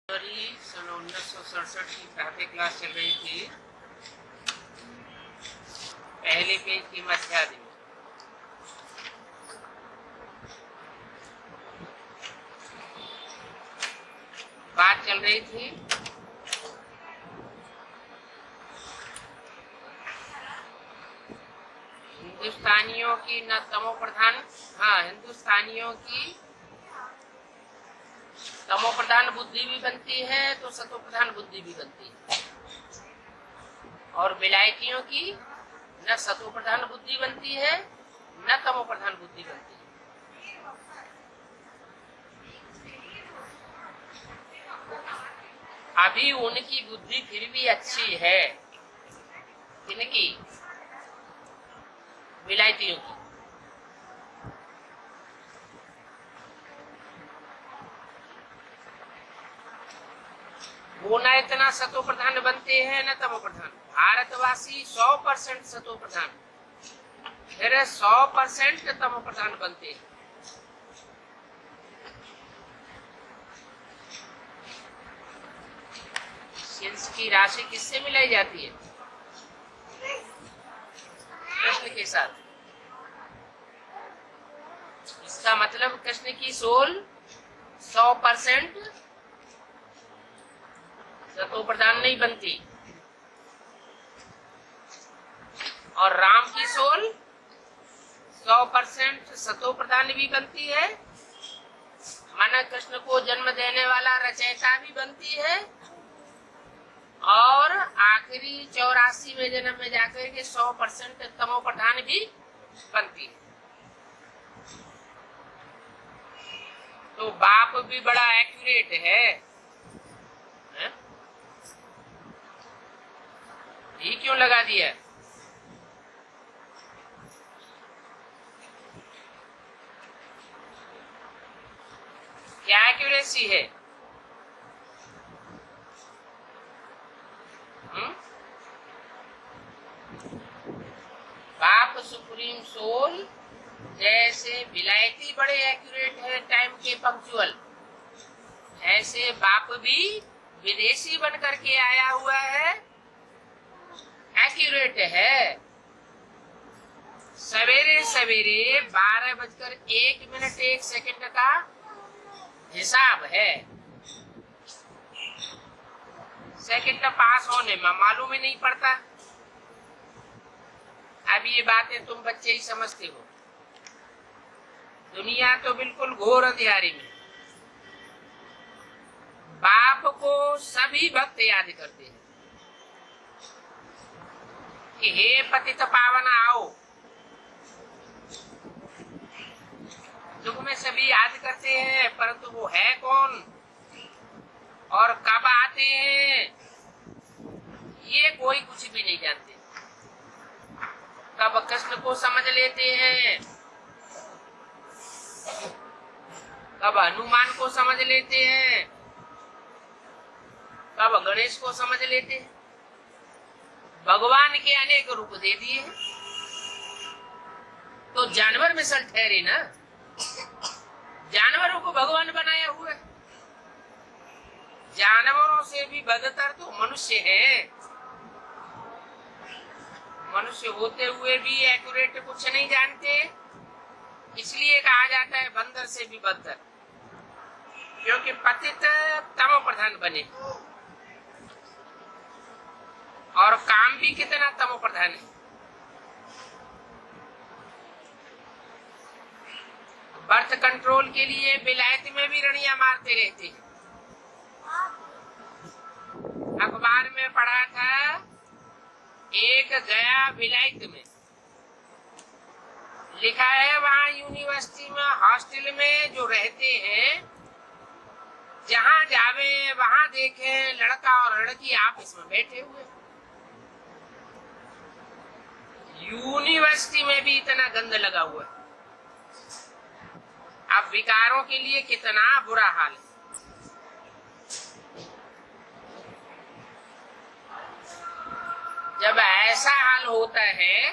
सन 1967 की पहली क्लास चल रही थी। पहले पेज की मध्यादि बात चल रही थी हिंदुस्तानियों की न तमो प्रधान हिंदुस्तानियों की तमो प्रधान बुद्धि भी बनती है तो सतो प्रधान बुद्धि भी बनती है, और विलायतियों की न सतो प्रधान बुद्धि बनती है न तमो प्रधान बुद्धि बनती है। अभी उनकी बुद्धि फिर भी अच्छी है, किनकी? विलायतियों की। वो न इतना सतो प्रधान बनते हैं न तमो प्रधान। भारतवासी 100% सतो प्रधान, फिर 100% तमो प्रधान बनते हैं। सिंस की राशि किससे मिलाई जाती है? कृष्ण के साथ। इसका मतलब कृष्ण की सोल 100% सतो प्रधान नहीं बनती, और राम की सोल 100% सतो प्रधान भी बनती है। माना कृष्ण को जन्म देने वाला रचयिता भी बनती है, और आखिरी 84वें जन्म में जाकर के 100% तमो प्रधान भी बनती है। तो बाप भी बड़ा एक्यूरेट है, ये क्यों लगा दिया? क्या एक्यूरेसी है? बाप सुप्रीम सोल जैसे विलायती बड़े एक्यूरेट है, टाइम के पंक्चुअल, ऐसे बाप भी विदेशी बन करके आया हुआ है, एक्यूरेट है। सवेरे सवेरे 12:01 का हिसाब है। सेकंड पास होने में मालूम ही नहीं पड़ता। अब ये बातें तुम बच्चे ही समझते हो, दुनिया तो बिल्कुल घोर अंधियारी में। बाप को सभी भक्त याद करते हैं कि हे पतित पावन आओ। दुख में सभी याद करते हैं, परंतु वो है कौन और कब आते हैं ये कोई कुछ भी नहीं जानते। कब कृष्ण को समझ लेते हैं, कब हनुमान को समझ लेते हैं, कब गणेश को समझ लेते हैं। भगवान के अनेक रूप दे दिए, तो जानवर मिसल ठहरे ना। जानवरों को भगवान बनाया हुआ है। जानवरों से भी बदतर तो मनुष्य है। मनुष्य होते हुए भी एक्यूरेट कुछ नहीं जानते, इसलिए कहा जाता है बंदर से भी बदतर, क्योंकि पतित तमो प्रधान बने और काम भी कितना तमो प्रधान है। बर्थ कंट्रोल के लिए विलायत में भी रणिया मारते रहते हैं। अखबार में पढ़ा था, एक गया विलायत में लिखा है, वहां यूनिवर्सिटी में हॉस्टल में जो रहते हैं, जहां जावे वहां देखे लड़का और लड़की आपस में बैठे हुए। यूनिवर्सिटी में भी इतना गंद लगा हुआ है। अब विकारों के लिए कितना बुरा हाल है। जब ऐसा हाल होता है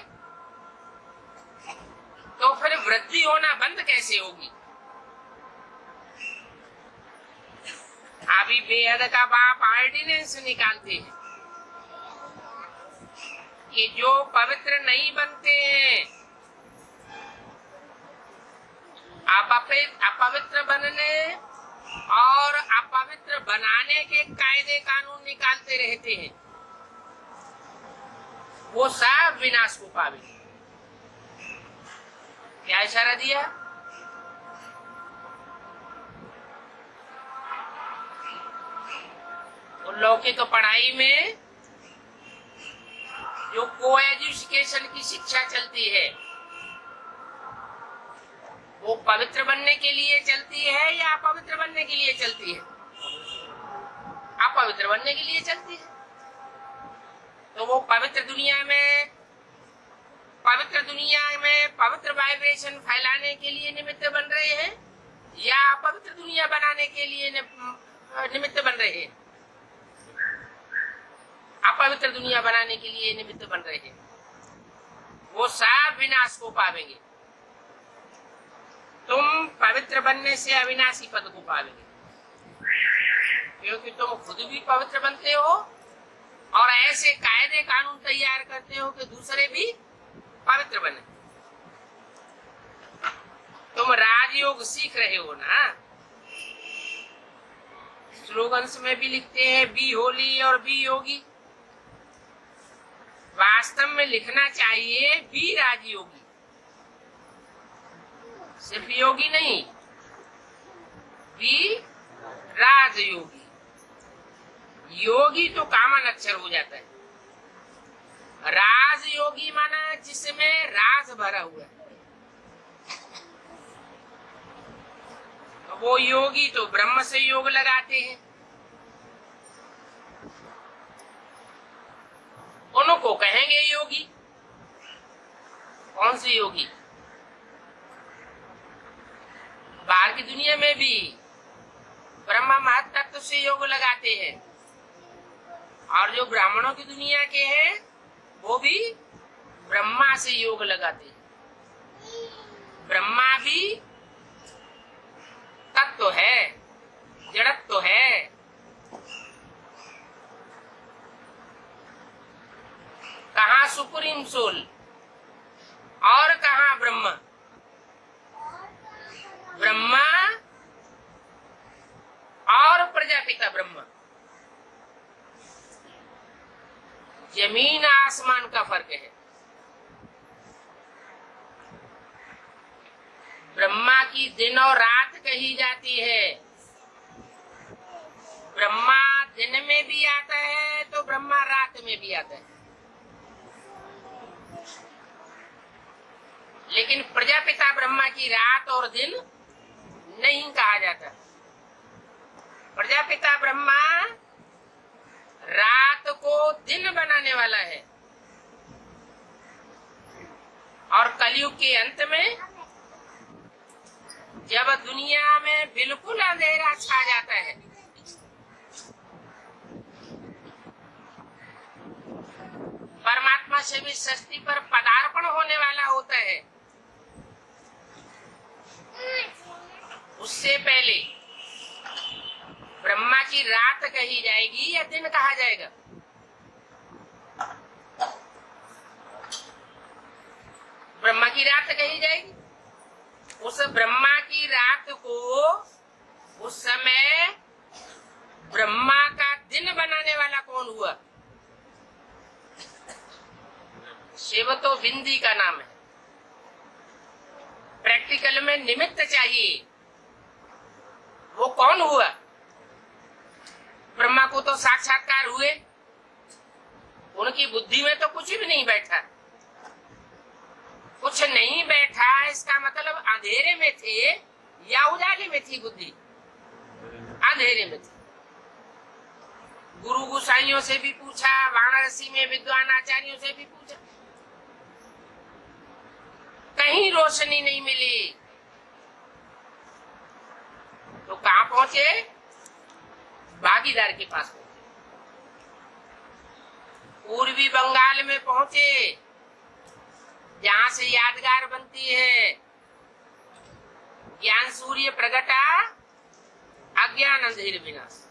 तो फिर वृद्धि होना बंद कैसे होगी? अभी बेहद का बाप ऑर्डिनेंस निकालते हैं कि जो पवित्र नहीं बनते हैं, अपवित्र बनने और अपवित्र बनाने के कायदे कानून निकालते रहते हैं, वो सब विनाश को पावेंगे। क्या इशारा दिया? उन लोगों की तो पढ़ाई में जो को एजुकेशन की शिक्षा चलती है वो पवित्र बनने के लिए चलती है या अपवित्र बनने के लिए चलती है? अपवित्र बनने के लिए चलती है। तो वो पवित्र दुनिया में पवित्र वाइब्रेशन फैलाने के लिए निमित्त बन रहे हैं या अपवित्र दुनिया बनाने के लिए निमित्त बन रहे हैं? अपवित्र दुनिया बनाने के लिए निमित्त बन रहे हैं। वो सब विनाश को पावेंगे। तुम पवित्र बनने से अविनाशी पद को पावेंगे, क्योंकि तुम खुद भी पवित्र बनते हो और ऐसे कायदे कानून तैयार करते हो कि दूसरे भी पवित्र बने। तुम राजयोग सीख रहे हो ना। स्लोगन्स में भी लिखते हैं बी होली और बी योगी। वास्तव में लिखना चाहिए बी राजयोगी, सिर्फ योगी नहीं, बी राजयोगी। योगी तो कॉमन अक्षर हो जाता है, राजयोगी माना जिसमें राज भरा हुआ है। वो योगी तो ब्रह्म से योग लगाते हैं। उनको कहेंगे योगी। कौन से योगी? बाहर की दुनिया में भी ब्रह्मा महत तत्व से योग लगाते हैं और जो ब्राह्मणों की दुनिया के हैं वो भी ब्रह्मा से योग लगाते हैं। ब्रह्मा भी तत्व है, जड़त्व है। कहाँ सुप्रीम सोल और कहाँ ब्रह्मा? ब्रह्मा और प्रजापिता ब्रह्मा, जमीन आसमान का फर्क है। ब्रह्मा की दिन और रात कही जाती है। ब्रह्मा दिन में भी आता है तो ब्रह्मा रात में भी आता है, लेकिन प्रजापिता ब्रह्मा की रात और दिन नहीं कहा जाता। प्रजापिता ब्रह्मा रात को दिन बनाने वाला है और कलयुग के अंत में जब दुनिया में बिल्कुल अंधेरा छा जाता है, परमात्मा से भी सृष्टि पर पदार्पण होने वाला होता है, उससे पहले ब्रह्मा की रात कही जाएगी या दिन कहा जाएगा? ब्रह्मा की रात कही जाएगी। उस ब्रह्मा की रात को उस समय ब्रह्मा का दिन बनाने वाला कौन हुआ? शिव तो बिंदी का नाम है। प्रैक्टिकल में निमित्त चाहिए, वो कौन हुआ? ब्रह्मा को तो साक्षात्कार हुए, उनकी बुद्धि में तो कुछ भी नहीं बैठा। कुछ नहीं बैठा इसका मतलब अंधेरे में थे या उजाले में थी बुद्धि? अंधेरे में थी। गुरु गोसाइयों से भी पूछा, वाराणसी में विद्वान आचार्यों से भी पूछा, कहीं रोशनी नहीं मिली। तो कहां पहुंचे? भागीदार के पास पहुंचे, पूर्वी बंगाल में पहुंचे, जहां से यादगार बनती है ज्ञान सूर्य प्रगटा अज्ञान अंधेर विनाश।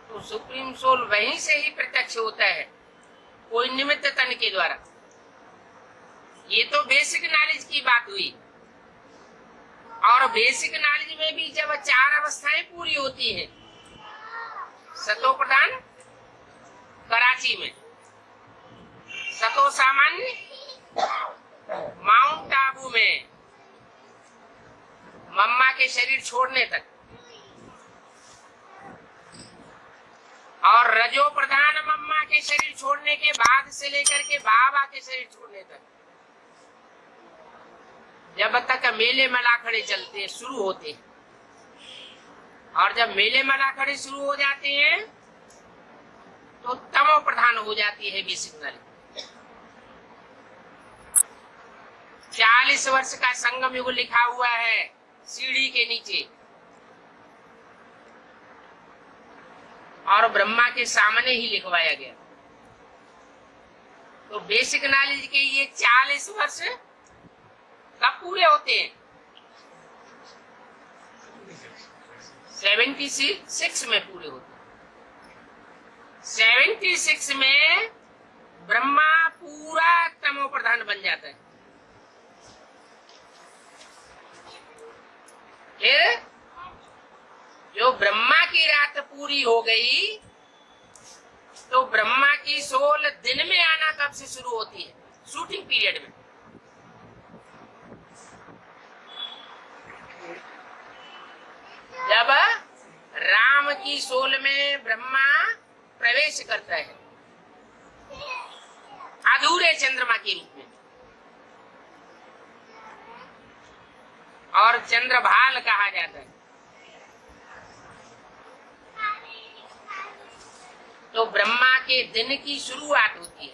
तो सुप्रीम सोल वहीं से ही प्रत्यक्ष होता है, कोई निमित्त तन के द्वारा। ये तो बेसिक नॉलेज की बात हुई। और बेसिक नॉलेज में भी जब 4 अवस्थाएं पूरी होती हैं, सतो प्रधान कराची में, सतो सामान्य माउंट आबू में, मम्मा के शरीर छोड़ने तक, और रजो प्रधान मम्मा के शरीर छोड़ने के बाद से लेकर के बाबा के शरीर छोड़ने तक, जब तक मेले मलाखड़े चलते शुरू होते हैं। और जब मेले मलाखड़े शुरू हो जाते हैं तो तमो प्रधान हो जाती है बेसिक नॉलेज। 40 वर्ष का संगम युग लिखा हुआ है सीढ़ी के नीचे, और ब्रह्मा के सामने ही लिखवाया गया। तो बेसिक नॉलेज के ये 40 वर्ष कब पूरे होते हैं? 76 में पूरे होते हैं। 76 में ब्रह्मा पूरा तमो प्रधान बन जाता है। फिर जो ब्रह्मा की रात पूरी हो गई तो ब्रह्मा की सोल दिन में आना कब से शुरू होती है? शूटिंग पीरियड में। जब राम की सोल में ब्रह्मा प्रवेश करता है अधूरे चंद्रमा के रूप में, और चंद्रभाल कहा जाता है। तो ब्रह्मा के दिन की शुरुआत होती है,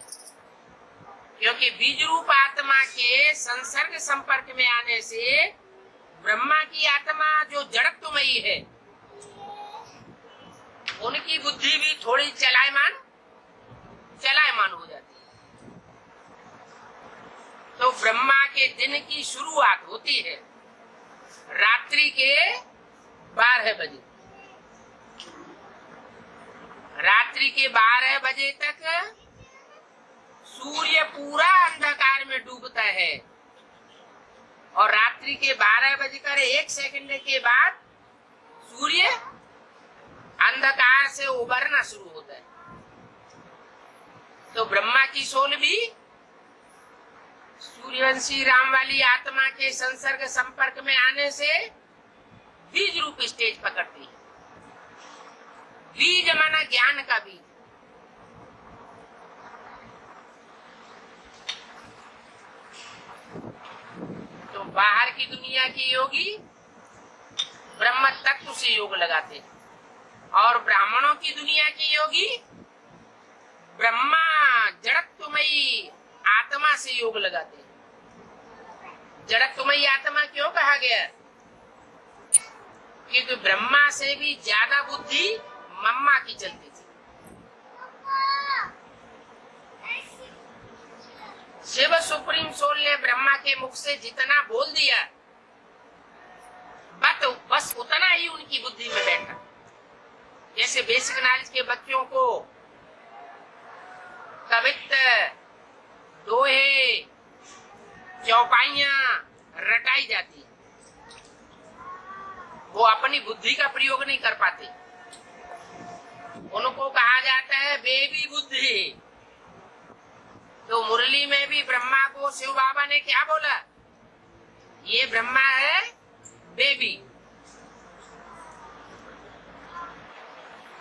क्योंकि बीज रूप आत्मा के संसर्ग संपर्क में आने से ब्रह्मा की आत्मा जो जड़त्वमयी है, उनकी बुद्धि भी थोड़ी चलायमान हो जाती है। तो ब्रह्मा के दिन की शुरुआत होती है रात्रि के 12 बजे। रात्रि के 12 बजे तक सूर्य पूरा अंधकार में डूबता है, और रात्रि के 12 बजकर 1 सेकंड के बाद सूर्य अंधकार से उभरना शुरू होता है। तो ब्रह्मा की सोल भी सूर्यवंशी राम वाली आत्मा के संसर्ग संपर्क में आने से बीज रूप स्टेज पकड़ती है। बीज माना ज्ञान का बीज। तो बाहर की दुनिया के योगी ब्रह्म तत्व से योग लगाते हैं, और ब्राह्मणों की दुनिया के योगी ब्रह्मा जड़त्वमयी आत्मा से योग लगाते हैं। जड़त्वमयी आत्मा क्यों कहा गया? क्योंकि ब्रह्मा से भी ज्यादा बुद्धि मम्मा की चलती थी। शिव सुप्रीम सोल ने ब्रह्मा के मुख से जितना बोल दिया, बस उतना ही उनकी बुद्धि में बैठा। जैसे बेसिक नॉलेज के बच्चों को कवित्त, दोहे, चौपाइयां रटाई जाती, वो अपनी बुद्धि का प्रयोग नहीं कर पाते। उनको कहा जाता है बेबी बुद्धि। तो मुरली में भी ब्रह्मा को शिव बाबा ने क्या बोला? ये ब्रह्मा है बेबी।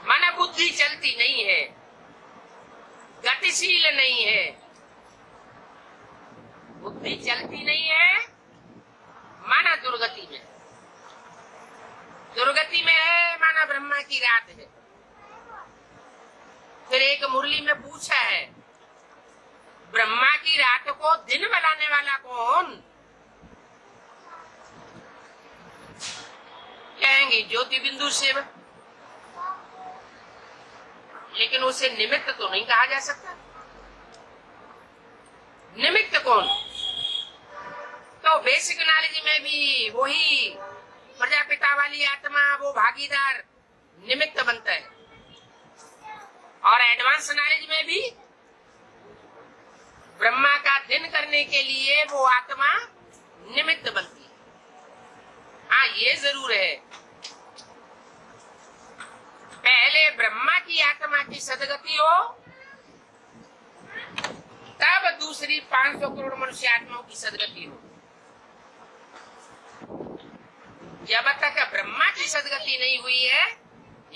माना बुद्धि चलती नहीं है, गतिशील नहीं है। बुद्धि चलती नहीं है माना दुर्गति में। दुर्गति में है माना ब्रह्मा की रात है। फिर एक मुरली में पूछा है, ब्रह्मा की रात को दिन बनाने वाला कौन? कहेंगे ज्योति बिंदु शिव। लेकिन उसे निमित्त तो नहीं कहा जा सकता। निमित्त कौन? तो बेसिक नॉलेज में भी वही प्रजापिता वाली आत्मा, वो भागीदार निमित्त बनता है। और एडवांस नॉलेज में भी ब्रह्मा का दिन करने के लिए वो आत्मा निमित्त बनती है। हाँ, ये जरूर है, पहले ब्रह्मा की आत्मा की सदगति हो, तब दूसरी 500 करोड़ मनुष्य आत्माओं की सदगति हो। जब तक ब्रह्मा की सदगति नहीं हुई है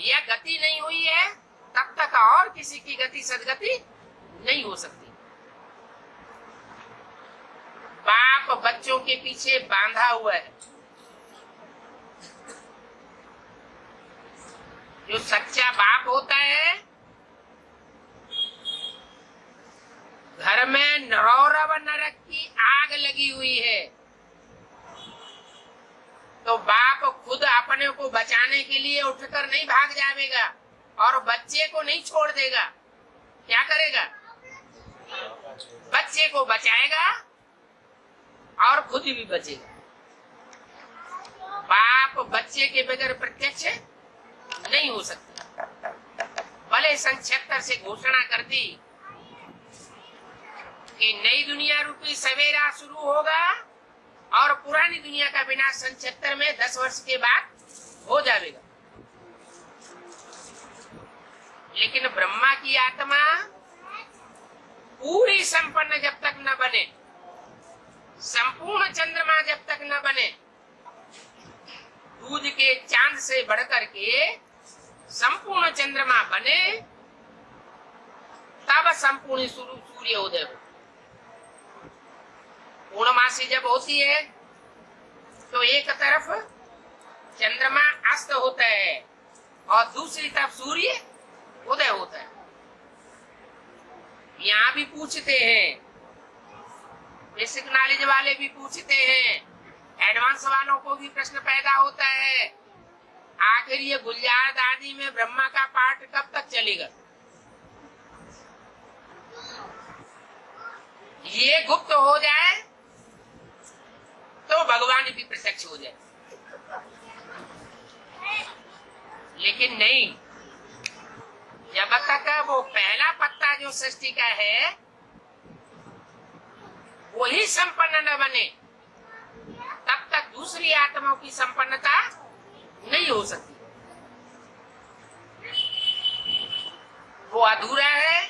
या गति नहीं हुई है, तब तक और किसी की गति सदगति नहीं हो सकती। बाप बच्चों के पीछे बांधा हुआ है। जो सच्चा बाप होता है, घर में नरौरव नरक की आग लगी हुई है, तो बाप खुद अपने को बचाने के लिए उठकर नहीं भाग जाएगा और बच्चे को नहीं छोड़ देगा। क्या करेगा? बच्चे को बचाएगा और खुद भी बचेगा। बाप बच्चे के बगैर प्रत्यक्ष नहीं हो सकता। भले सन 76 से घोषणा कर दी कि नई दुनिया रूपी सवेरा शुरू होगा और पुरानी दुनिया का विनाश सन 76 में 10 वर्ष के बाद हो जाएगा। लेकिन ब्रह्मा की आत्मा पूरी संपन्न जब तक न बने, संपूर्ण चंद्रमा जब तक न बने, दूध के चांद से बढ़कर के संपूर्ण चंद्रमा बने, तब संपूर्ण सूर्य उदय हो। पूर्णमासी जब होती है तो एक तरफ चंद्रमा अस्त होता है और दूसरी तरफ सूर्य उदय होता है। यहाँ भी पूछते हैं, बेसिक नॉलेज वाले भी पूछते हैं, एडवांस वालों को भी प्रश्न पैदा होता है, आखिर ये गुलजार दादी में ब्रह्मा का पाठ कब तक चलेगा? ये गुप्त हो जाए तो भगवान भी प्रत्यक्ष हो जाए। लेकिन नहीं, जब तक वो पहला पत्ता जो सृष्टि का है वही संपन्न न बने, तब तक दूसरी आत्माओं की संपन्नता नहीं हो सकती। वो अधूरा है,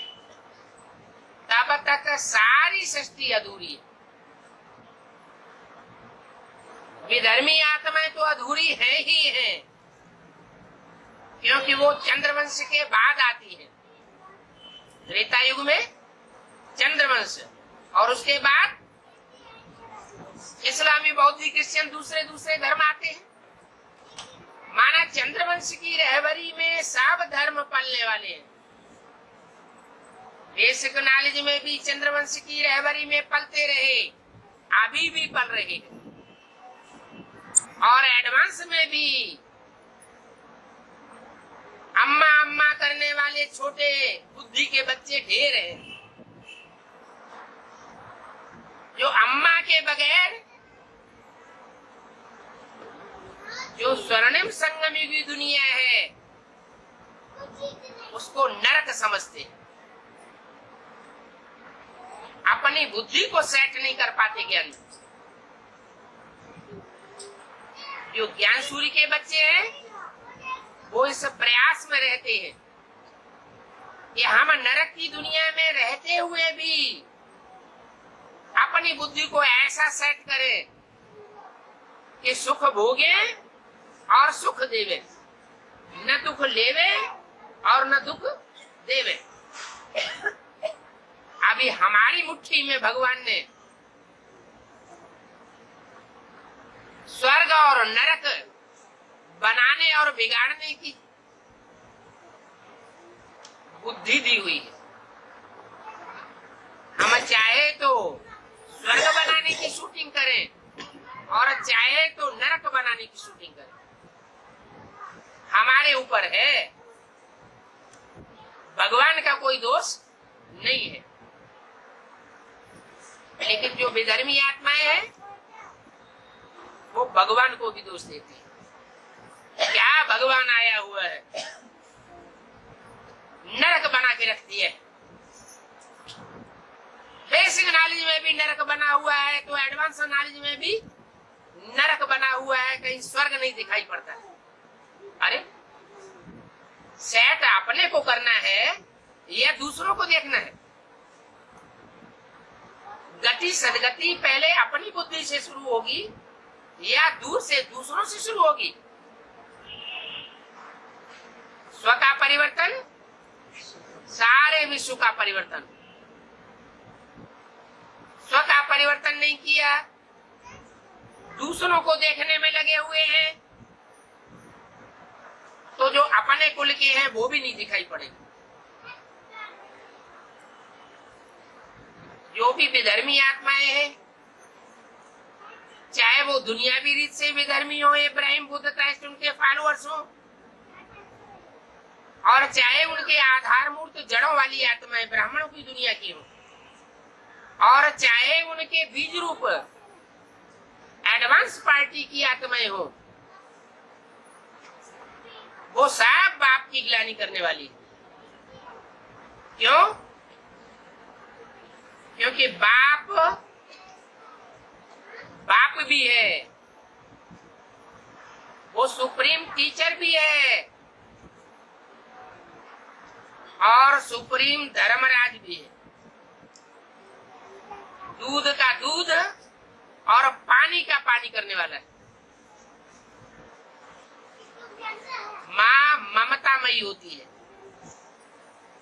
तब तक सारी सृष्टि अधूरी है। विधर्मी आत्माएं तो अधूरी है ही है, क्योंकि वो चंद्रवंश के बाद आती है। त्रेता युग में चंद्रवंश और उसके बाद इस्लामी, बौद्ध, क्रिश्चियन दूसरे धर्म आते हैं। माना चंद्रवंश की रहबरी में सब धर्म पलने वाले हैं। बेसिक नॉलेज में भी चंद्रवंश की रहबरी में पलते रहे, अभी भी पल रहे हैं। और एडवांस में भी अम्मा अम्मा करने वाले छोटे बुद्धि के बच्चे ढेर हैं, जो अम्मा के बगैर जो स्वर्णिम संगम युगी दुनिया है उसको नरक समझते, अपनी बुद्धि को सेट नहीं कर पाते ज्ञान। जो ज्ञान सूर्य के बच्चे हैं वो इस प्रयास में रहते हैं कि हम नरक की दुनिया में रहते हुए भी अपनी बुद्धि को ऐसा सेट करें कि सुख भोगे और सुख देवे, न दुख लेवे और न दुख देवे। अभी हमारी मुट्ठी में भगवान ने स्वर्ग और नरक बनाने और बिगाड़ने की बुद्धि दी हुई है। हम चाहे तो स्वर्ग बनाने की शूटिंग करें और चाहे तो नरक बनाने की शूटिंग करें, हमारे ऊपर है। भगवान का कोई दोष नहीं है। लेकिन जो विधर्मी आत्माएं हैं वो भगवान को भी दोष देती है। क्या भगवान आया हुआ है, नरक बना के रखती है। बेसिक नॉलेज में भी नरक बना हुआ है, तो एडवांस नॉलेज में भी नरक बना हुआ है, कहीं स्वर्ग नहीं दिखाई पड़ता। अरे सेट अपने को करना है या दूसरों को देखना है? गति सदगति पहले अपनी बुद्धि से शुरू होगी या दूर से दूसरों से शुरू होगी? स्व का परिवर्तन, सारे विश्व का परिवर्तन। स्व का परिवर्तन नहीं किया, दूसरों को देखने में लगे हुए हैं, तो जो अपने कुल के हैं वो भी नहीं दिखाई पड़ेंगे। जो भी विधर्मी आत्माएं हैं, चाहे वो दुनियावी रीत से विधर्मी हो, इब्राहिम बुद्ध क्राइस्ट उनके फॉलोअर्स हो, और चाहे उनके आधार मूर्त जड़ों वाली आत्माएं ब्राह्मणों की दुनिया की हो, और चाहे उनके बीज रूप एडवांस पार्टी की आत्माएं हो, वो सब बाप की गिलानी करने वाली है। क्यों? क्योंकि बाप भी है, वो सुप्रीम टीचर भी है और सुप्रीम धर्मराज भी है। दूध का दूध और पानी का पानी करने वाला है। माँ ममतामयी होती है,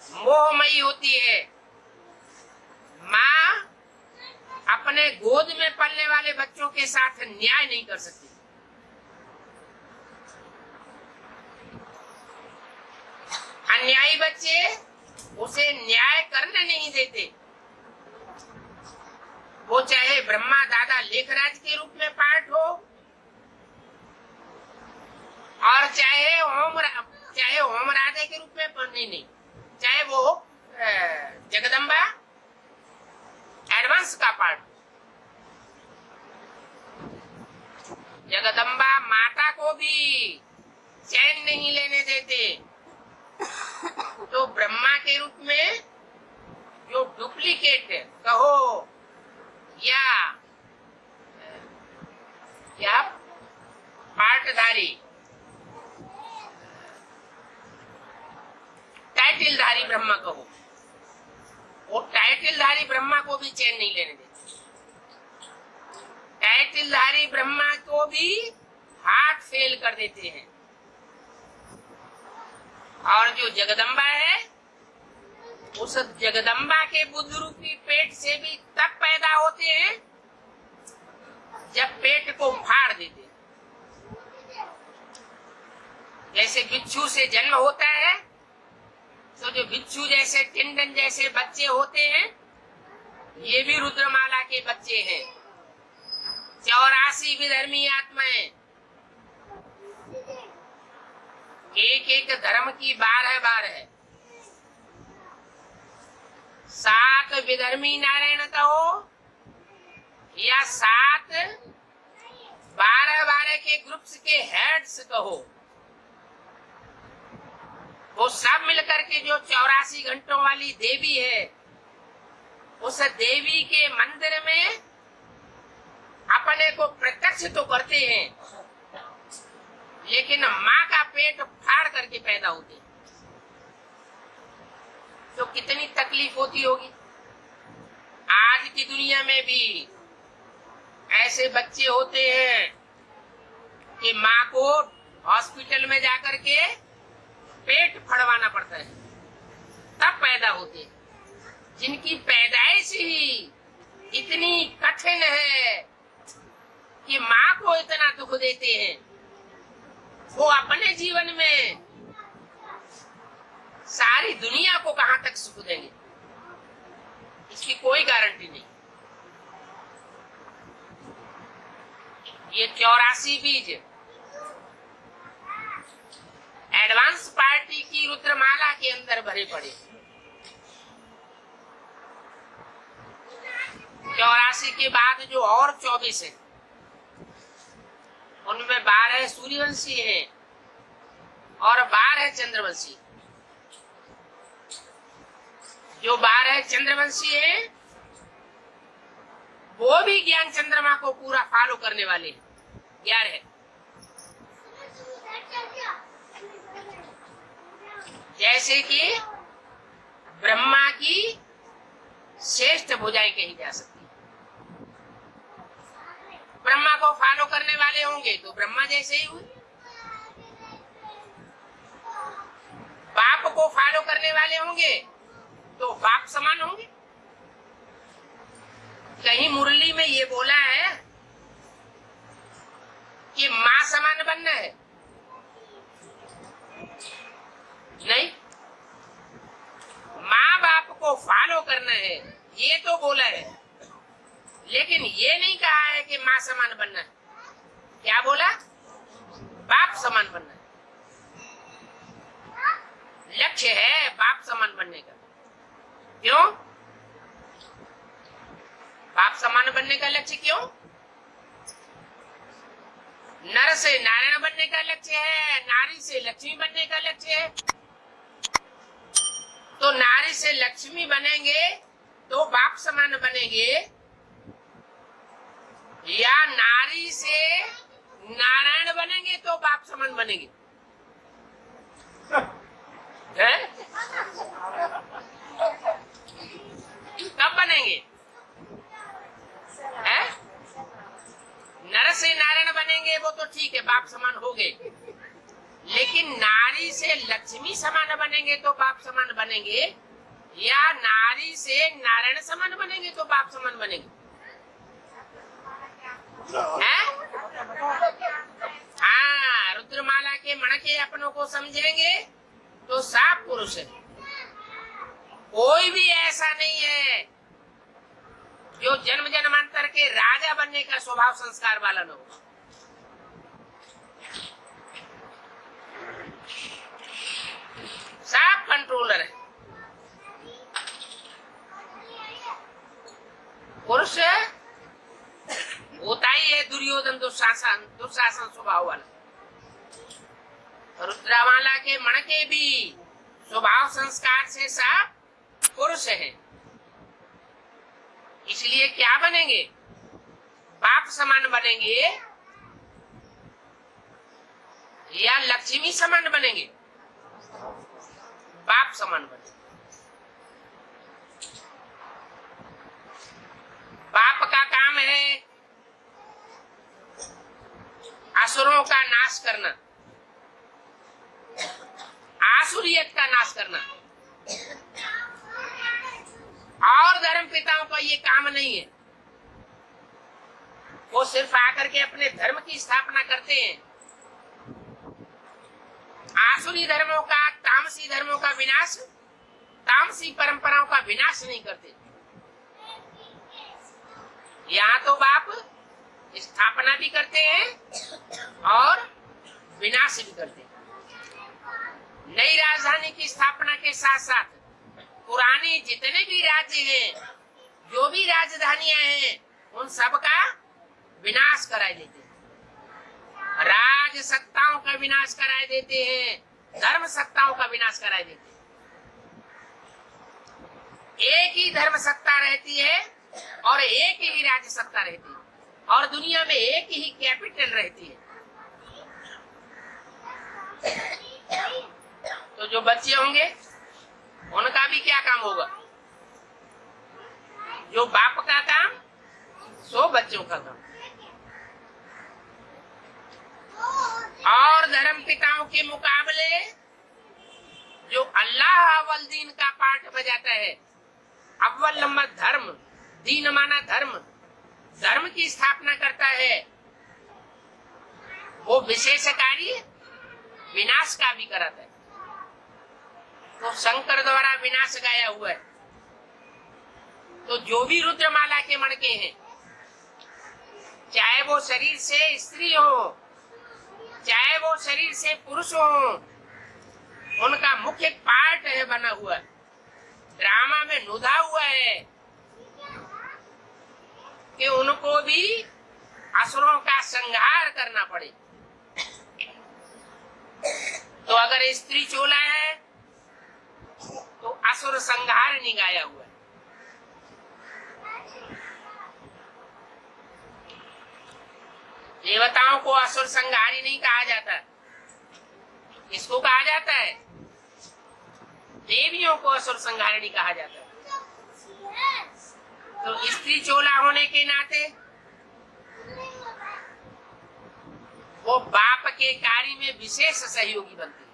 मोहमयी होती है। माँ अपने गोद में पलने वाले बच्चों के साथ न्याय नहीं कर सकती। अन्यायी बच्चे उसे न्याय करने नहीं देते। वो चाहे ब्रह्मा दादा लेखराज के रूप में पाठ हो, और चाहे ओम राधे के रूप में नहीं, चाहे वो जगदम्बा एडवांस का पार्ट। जगदम्बा माता को भी चैन नहीं लेने देते, तो ब्रह्मा के रूप में जो डुप्लीकेट कहो या पार्टधारी टाइटलधारी ब्रह्मा कहो, वो टाइटलधारी ब्रह्मा को भी चैन नहीं लेने देते। टाइटलधारी ब्रह्मा को भी हार्ट फेल कर देते हैं। और जो जगदम्बा है, उस जगदम्बा के बुद्ध रूपी पेट से भी तब पैदा होते हैं जब पेट को फाड़ देते हैं। जैसे बिच्छू से जन्म होता है, तो जो बिच्छू जैसे टिंडन जैसे बच्चे होते हैं, ये भी रुद्रमाला के बच्चे हैं। 84 विधर्मी आत्माएं, एक एक धर्म की 12 है। 7 विधर्मी नारायण कहो या 7 12 के ग्रुप्स के हेड्स कहो, वो सब मिलकर के जो 84 घंटों वाली देवी है, उस देवी के मंदिर में अपने को प्रत्यक्ष तो करते हैं, लेकिन माँ का पेट फाड़ करके पैदा होते हैं। तो कितनी तकलीफ होती होगी। आज की दुनिया में भी ऐसे बच्चे होते हैं कि माँ को हॉस्पिटल में जाकर के पेट फड़वाना पड़ता है, तब पैदा होते हैं। जिनकी पैदाइश ही इतनी कठिन है कि माँ को इतना दुख देते हैं, वो अपने जीवन में सारी दुनिया को कहां तक सुख देंगे, इसकी कोई गारंटी नहीं। ये 84 बीज एडवांस पार्टी की रुद्रमाला के अंदर भरे पड़े। 84 के बाद जो और 24 है, उनमें 12 सूर्यवंशी हैं और 12 चंद्रवंशी। जो 12 चंद्रवंशी हैं वो भी ज्ञान चंद्रमा को पूरा फॉलो करने वाले हैं। 11 जैसे कि ब्रह्मा की श्रेष्ठ भुजाएं कही जा सकती है। ब्रह्मा को फॉलो करने वाले होंगे तो ब्रह्मा जैसे ही हुए, बाप को फॉलो करने वाले होंगे तो बाप समान होंगे। कहीं मुरली में ये बोला है कि मां समान बनना है? नहीं, माँ बाप को फॉलो करना है ये तो बोला है, लेकिन ये नहीं कहा है कि माँ समान बनना है। क्या बोला? बाप समान बनना है। लक्ष्य है बाप समान बनने का। क्यों बाप समान बनने का लक्ष्य? क्यों? नर से नारायण बनने का लक्ष्य है, नारी से लक्ष्मी बनने का लक्ष्य है। तो नारी से लक्ष्मी बनेंगे तो बाप समान बनेंगे, या नारी से नारायण बनेंगे तो बाप समान बनेंगे? कब बनेंगे? है? नर से नारायण बनेंगे वो तो ठीक है, बाप समान हो गए, लेकिन नारी से लक्ष्मी समान बनेंगे तो बाप समान बनेंगे, या नारी से नारायण समान बनेंगे तो बाप समान बनेंगे? हाँ, रुद्रमाला के मणके अपनों को समझेंगे तो सब पुरुष है। कोई भी ऐसा नहीं है जो जन्म जन्मांतर के राजा बनने का स्वभाव संस्कार वाला न हो। सब कंट्रोलर है। पुरुष होता ही है दुर्योधन, दुशासन स्वभाव वाला। रुद्रमाला के मणके भी स्वभाव संस्कार से सब पुरुष है। इसलिए क्या बनेंगे? बाप समान बनेंगे या लक्ष्मी समान बनेंगे? बाप समान बनेंगे। बाप का काम है असुरों का नाश करना, आसुरियत का नाश करना। और धर्म पिताओं का ये काम नहीं है। वो सिर्फ आकर के अपने धर्म की स्थापना करते हैं। आसुरी धर्मों का, तामसी धर्मों का विनाश, तामसी परंपराओं का विनाश नहीं करते। यहाँ तो बाप स्थापना भी करते हैं और विनाश भी करते हैं। नई राजधानी की स्थापना के साथ साथ पुराने जितने भी राज्य हैं, जो भी राजधानियां हैं, उन सब का विनाश कराए देते हैं। राज सत्ताओं का विनाश कराए देते हैं, धर्म सत्ताओं का विनाश कराए देते हैं। एक ही धर्म सत्ता रहती है और एक ही राज्य सत्ता रहती है, और दुनिया में एक ही कैपिटल रहती है। तो जो बच्चे होंगे उनका भी क्या काम होगा? जो बाप का काम सो बच्चों का काम। और धर्म पिताओं के मुकाबले जो अल्लाह अव्वल दीन का पाठ बजाता है, अव्वल नंबर धर्म, दीन माना धर्म, धर्म की स्थापना करता है, वो विशेष कार्य विनाश का भी कराता है। तो शंकर द्वारा विनाश गाया हुआ है। तो जो भी रुद्रमाला के मणके हैं, चाहे वो शरीर से स्त्री हो, चाहे वो शरीर से पुरुष हो, उनका मुख्य पार्ट है बना हुआ, ड्रामा में नुधा हुआ है कि उनको भी असुरों का संहार करना पड़े। तो अगर स्त्री चोला है तो तो असुर संहारिणी गाया हुआ है। देवताओं को असुर संहारी नहीं कहा जाता, इसको कहा जाता है देवियों को असुर संहारिणी कहा जाता है। तो स्त्री चोला होने के नाते वो बाप के कार्य में विशेष सहयोगी बनती है,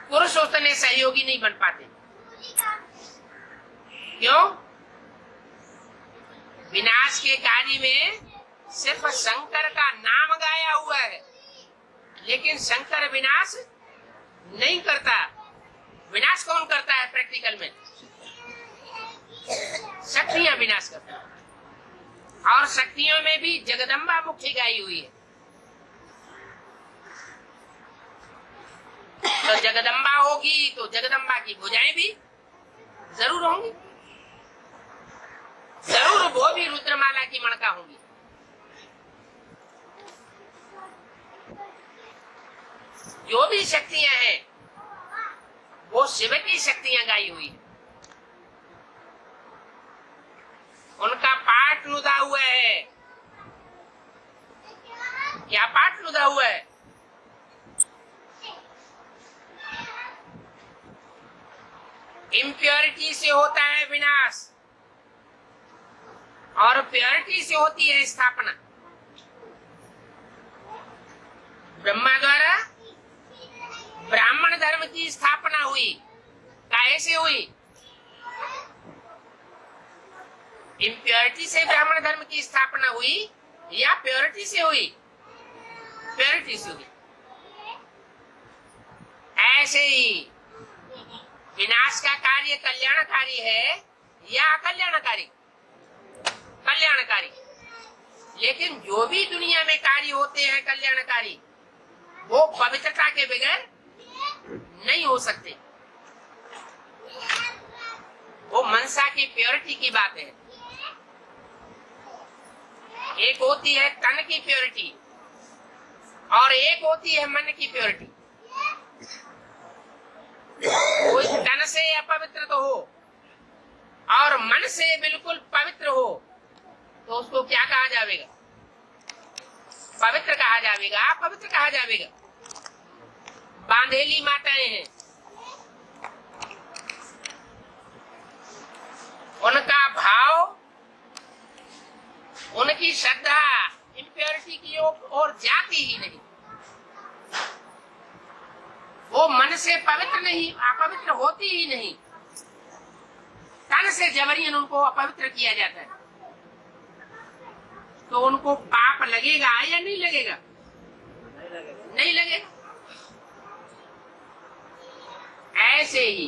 पुरुष उतने सहयोगी नहीं बन पाते। क्यों? विनाश के कार्य में सिर्फ शंकर का नाम गाया हुआ है, लेकिन शंकर विनाश नहीं करता। विनाश कौन करता है प्रैक्टिकल में? शक्तियां विनाश करता है, और शक्तियों में भी जगदम्बा मुख्य गाई हुई है। तो जगदम्बा होगी तो जगदम्बा की भुजाएं भी जरूर होंगी, जरूर वो भी रुद्रमाला की मणका होंगी। जो भी शक्तियां हैं वो शिव की शक्तियां गाई हुई है। उनका पाठ लुदा हुआ है। क्या पाठ लुदा हुआ है? इम्प्योरिटी से होता है विनाश और प्योरिटी से होती है स्थापना। ब्रह्मा द्वारा ब्राह्मण धर्म की स्थापना हुई, कैसे हुई? इम्प्योरिटी से ब्राह्मण धर्म की स्थापना हुई या प्योरिटी से हुई? प्योरिटी से हुई। ऐसे ही विनाश का कार्य कल्याणकारी है या अकल्याणकारी? कल्याणकारी। लेकिन जो भी दुनिया में कार्य होते हैं कल्याणकारी, वो पवित्रता के बगैर नहीं हो सकते। वो मनसा की प्योरिटी की बात है। एक होती है तन की प्योरिटी और एक होती है मन की प्योरिटी। कोई तन से अपवित्र तो हो और मन से बिल्कुल पवित्र हो तो उसको क्या कहा जाएगा? पवित्र कहा जाएगा, पवित्र कहा जाएगा। बांधेली माताएं हैं, उनका भाव, उनकी श्रद्धा इम्प्योरिटी की ओर जाती ही नहीं। वो मन से पवित्र नहीं, अपवित्र होती ही नहीं। तन से जबरियन उनको अपवित्र किया जाता है। तो उनको पाप लगेगा या नहीं लगेगा? नहीं लगेगा। ऐसे ही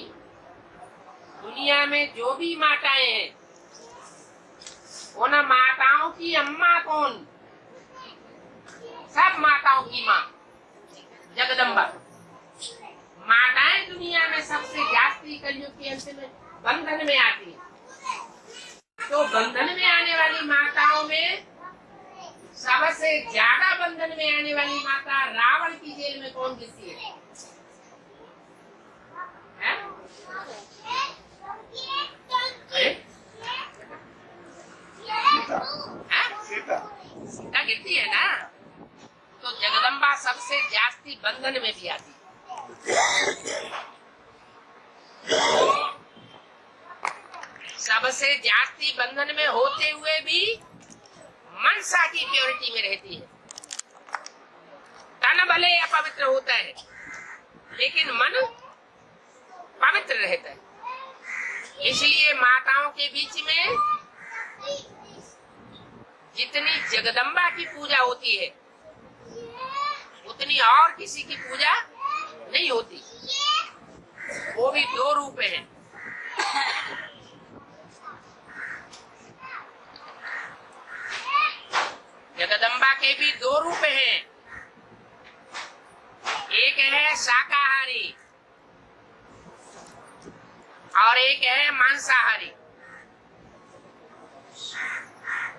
दुनिया में जो भी माताएं हैं, उन माताओं की अम्मा कौन? सब माताओं की माँ जगदम्बा। माताएं दुनिया में सबसे जास्ती कलयुग के अंत में बंधन में आती है। तो बंधन में आने वाली माताओं में सबसे ज्यादा बंधन में आने वाली माता रावण की जेल में कौन गिरती है? सीता गिरती है ना। तो जगदम्बा सबसे जास्ती बंधन में भी आती है। सबसे जास्ती बंधन में होते हुए भी मनसा की प्योरिटी में रहती है। तन भले अपवित्र होता है लेकिन मन पवित्र रहता है। इसलिए माताओं के बीच में जितनी जगदम्बा की पूजा होती है उतनी और किसी की पूजा नहीं होती। वो भी दो रूप हैं। जगदम्बा के भी दो रूप हैं। एक है शाकाहारी और एक है मांसाहारी।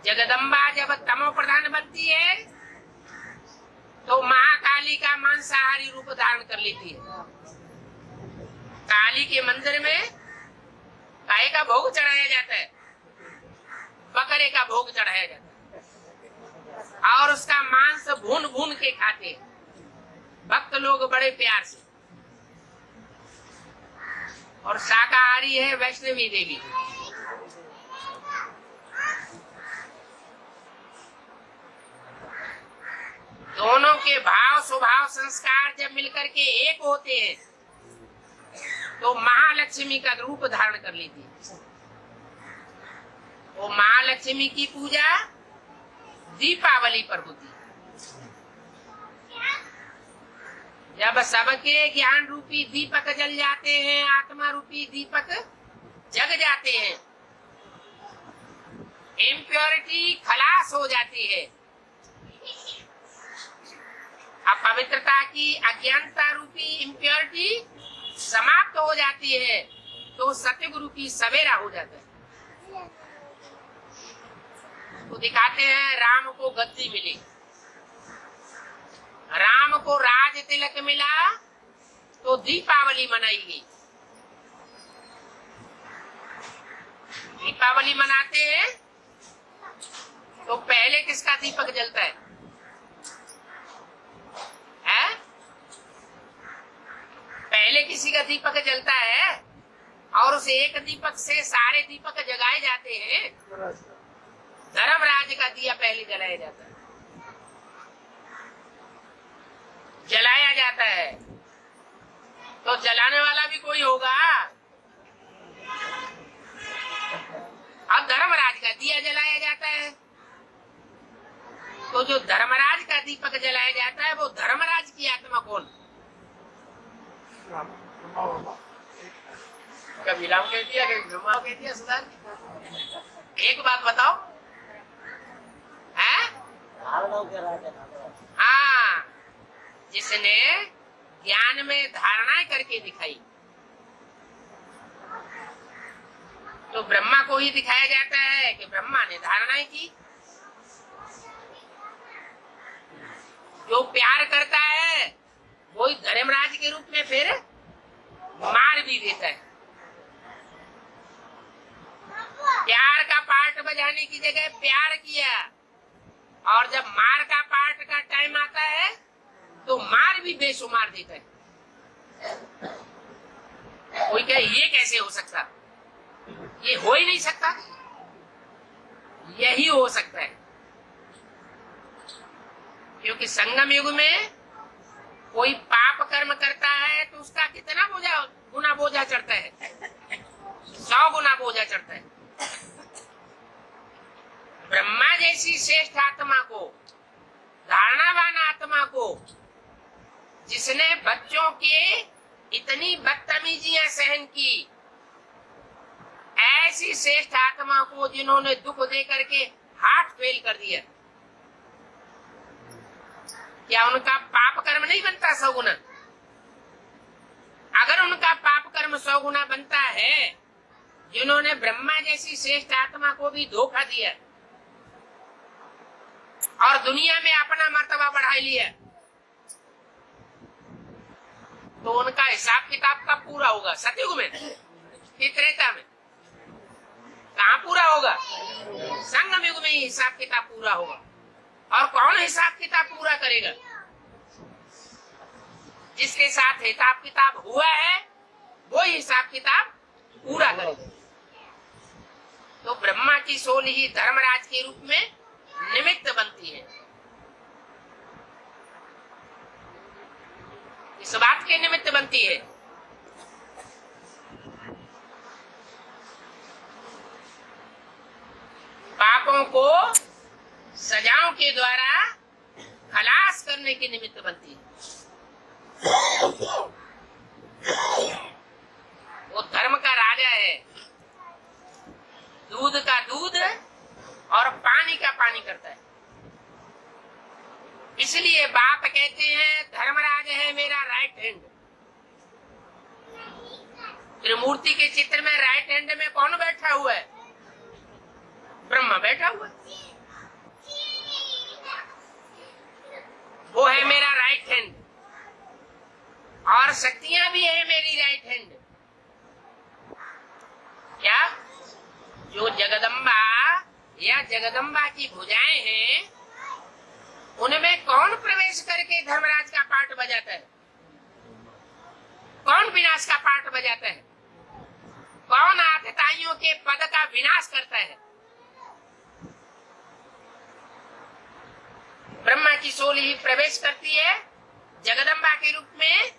जगदम्बा जब तमो प्रधान बनती है तो महाकाली का मांसाहारी रूप धारण कर लेती है। काली के मंदिर में गाय का भोग चढ़ाया जाता है, बकरे का भोग चढ़ाया जाता है और उसका मांस भून भून के खाते हैं भक्त लोग बड़े प्यार से। और शाकाहारी है वैष्णवी देवी। दोनों के भाव स्वभाव संस्कार जब मिलकर के एक होते हैं तो महालक्ष्मी का रूप धारण कर लेती है। वो महालक्ष्मी की पूजा दीपावली पर होती है, जब सबके ज्ञान रूपी दीपक जल जाते हैं, आत्मा रूपी दीपक जग जाते हैं, इम्प्योरिटी खलास हो जाती है, अपवित्रता की अज्ञानता रूपी इम्प्योरिटी समाप्त हो जाती है, तो सतयुग रूपी सवेरा हो जाता है। तो दिखाते हैं राम को गद्दी मिली, राम को राज तिलक मिला तो दीपावली मनाई गई। दीपावली मनाते हैं तो पहले किसका दीपक जलता है? पहले किसी का दीपक जलता है और उस एक दीपक से सारे दीपक जगाए जाते हैं। धर्मराज का दिया पहले जलाया जाता है, जलाया जाता है तो जलाने वाला भी कोई होगा। अब धर्मराज का दिया जलाया जाता है तो जो धर्मराज का दीपक जलाया जाता है वो धर्मराज की आत्मा कौन? कभी राम कह दिया, कभी ब्रह्मा कह दिया। सुधार एक बात बताओ, है? हाँ, जिसने ज्ञान में धारणाएं करके दिखाई तो ब्रह्मा को ही दिखाया जाता है कि ब्रह्मा ने धारणाएं की। जो प्यार करता है वही धर्मराज के रूप में फिर मार भी देता है। प्यार का पार्ट बजाने की जगह प्यार किया और जब मार का पार्ट का टाइम आता है तो मार भी बेशुमार देता है। कोई कहे ये कैसे हो सकता? ये हो ही नहीं सकता, यही हो सकता है। क्योंकि संगम युग में कोई पाप कर्म करता है तो उसका कितना गुना बोझा चढ़ता है? 100 गुना बोझा चढ़ता है। ब्रह्मा जैसी श्रेष्ठ आत्मा को, धारणावान आत्मा को, जिसने बच्चों के इतनी बदतमीजियां सहन की, ऐसी श्रेष्ठ आत्मा को जिन्होंने दुख दे करके हार्ट फेल कर दिया, क्या उनका पाप कर्म नहीं बनता 100 गुना? अगर उनका पाप कर्म 100 गुना बनता है, जिन्होंने ब्रह्मा जैसी श्रेष्ठ आत्मा को भी धोखा दिया और दुनिया में अपना मर्तबा बढ़ा लिया, तो उनका हिसाब किताब कब पूरा होगा? सतयुग में कि त्रेता में? कहाँ पूरा होगा? संगम युग में ही हिसाब किताब पूरा होगा। और कौन हिसाब किताब पूरा करेगा? जिसके साथ हिसाब किताब हुआ है वो हिसाब किताब पूरा करेगा। तो ब्रह्मा की सोल ही धर्मराज के रूप में निमित्त बनती है। इस बात के निमित्त बनती है पापों को सजाओं के द्वारा खलास करने के निमित्त बनती है। वो धर्म का राजा है, दूध का दूध और पानी का पानी करता है। इसलिए बाप कहते हैं धर्मराज है मेरा राइट हैंड। त्रिमूर्ति के चित्र में राइट हैंड में कौन बैठा हुआ है? ब्रह्मा बैठा हुआ है। वो है मेरा राइट हैंड और शक्तियां भी है मेरी राइट हैंड। जगदम्बा की भुजाएं हैं, उनमें कौन प्रवेश करके धर्मराज का पाठ बजाता है? कौन विनाश का पाठ बजाता है? कौन आतताइयों के पद का विनाश करता है? ब्रह्मा की सोल ही प्रवेश करती है जगदम्बा के रूप में।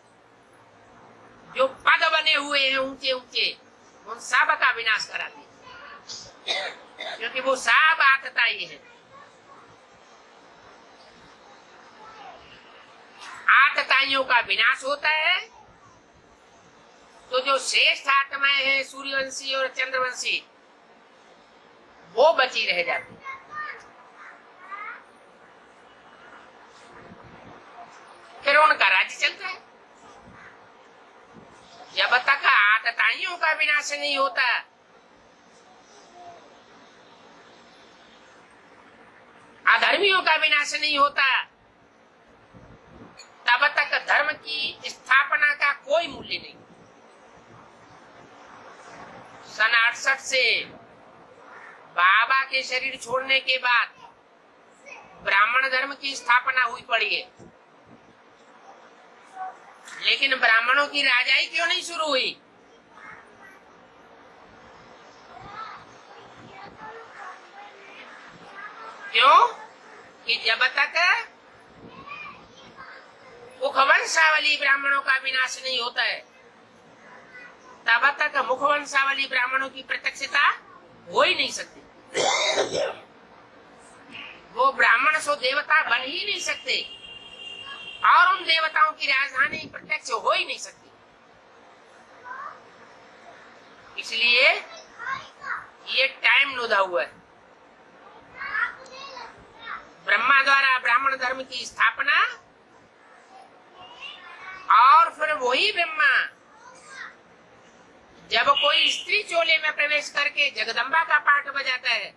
जो पद बने हुए हैं ऊंचे ऊंचे, उन सब का विनाश कराती है, क्योंकि वो सब आतताई है। आतताइयों का विनाश होता है तो जो श्रेष्ठ आत्माएं हैं, सूर्यवंशी और चंद्रवंशी, वो बची रह जाती है। फिर उनका राज्य चलता है। जब तक आतताइयों का विनाश नहीं होता, अधर्मियों का विनाश नहीं होता, तब तक धर्म की स्थापना का कोई मूल्य नहीं। सन 68 से बाबा के शरीर छोड़ने के बाद ब्राह्मण धर्म की स्थापना हुई पड़ी है, लेकिन ब्राह्मणों की राजाई क्यों नहीं शुरू हुई? क्यों? कि जब तक मुखवंशावली ब्राह्मणों का विनाश नहीं होता है, तब तक मुखवंशावली ब्राह्मणों की प्रत्यक्षता हो ही नहीं सकती। वो ब्राह्मण सो देवता बन ही नहीं सकते, और उन देवताओं की राजधानी प्रत्यक्ष हो ही नहीं सकती। इसलिए ये टाइम लुधा हुआ है। ब्रह्मा द्वारा ब्राह्मण धर्म की स्थापना, और फिर वही ब्रह्मा जब कोई स्त्री चोले में प्रवेश करके जगदम्बा का पाठ बजाता है,